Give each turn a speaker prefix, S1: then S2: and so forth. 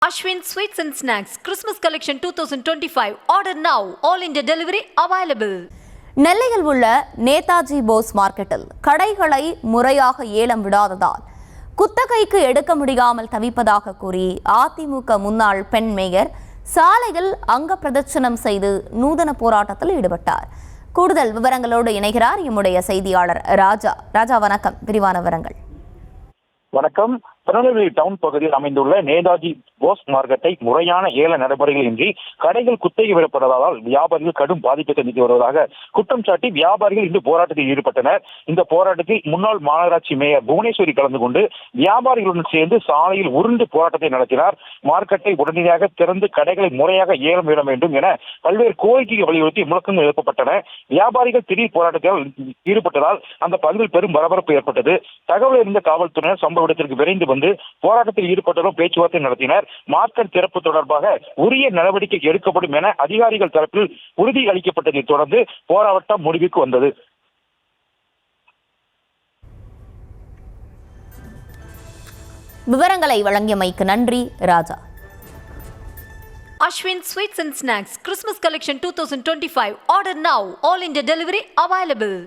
S1: Ashwin Sweets and Snacks Christmas Collection 2025. Order now. All India delivery available.
S2: நெல்லையில் உள்ள நேதாஜி போஸ் மார்க்கெட்டில் கடைகளை முறையாக ஏலம் விடாததால் குத்தகைக்கு எடுக்க முடியாமல் தவிப்பதாக கூறி அதிமுக முன்னாள் பெண் மேயர் சாலையில் அங்க பிரதட்சணம் செய்து நூதன போராட்டத்தில் ஈடுபட்டார். கூடுதல் விவரங்களோடு இணைகிறார் எம்முடைய செய்தியாளர் ராஜா. ராஜா, வணக்கம். விரிவான விவரங்கள்.
S3: வணக்கம். திருநெல்வேலி டவுன் பகுதியில் அமைந்துள்ள நேதாஜி போஸ் மார்க்கெட்டை முறையான ஏல நடைமுறைகள் இன்றி கடைகள் குத்தகை விடப்படுவதால் வியாபாரிகள் கடும் பாதிப்பை சந்தித்து வருவதாக குற்றம் சாட்டி வியாபாரிகள் இன்று போராட்டத்தில் ஈடுபட்டனர். இந்த போராட்டத்தில் முன்னாள் மாநகராட்சி மேயர் புவனேஸ்வரி கலந்து கொண்டு வியாபாரிகளுடன் சேர்ந்து சாலையில் உருண்டு போராட்டத்தை நடத்தினார். மார்க்கெட்டை உடனடியாக திறந்து கடைகளை முறையாக ஏலம் விட வேண்டும் என பல்வேறு கோரிக்கைகள் வலியுறுத்தி முழக்கங்கள் எழுப்பப்பட்டன. வியாபாரிகள் திடீர் போராட்டத்தில் ஈடுபட்டதால் அந்த பகுதியில் பெரும் பரபரப்பு ஏற்பட்டது. தகவல் இருந்த காவல்துறையினர் சம்பவ இடத்திற்கு விரைந்து வந்து போராட்டத்தில் ஈடுபட்டவரும் பேச்சுவார்த்தை நடத்தினர். மார்க்கெட் திறப்பு தொடர்பாக உரிய நடவடிக்கை எடுக்கப்படும் என அதிகாரிகள் தரப்பில் உறுதி அளிக்கப்பட்டதை தொடர்ந்து போராட்டம் முடிவுக்கு வந்தது.
S2: விவரங்களை வழங்கியமைக்கு நன்றி ராஜா.
S1: Ashwin Sweets and Snacks Christmas Collection 2025. Order now. All India delivery available.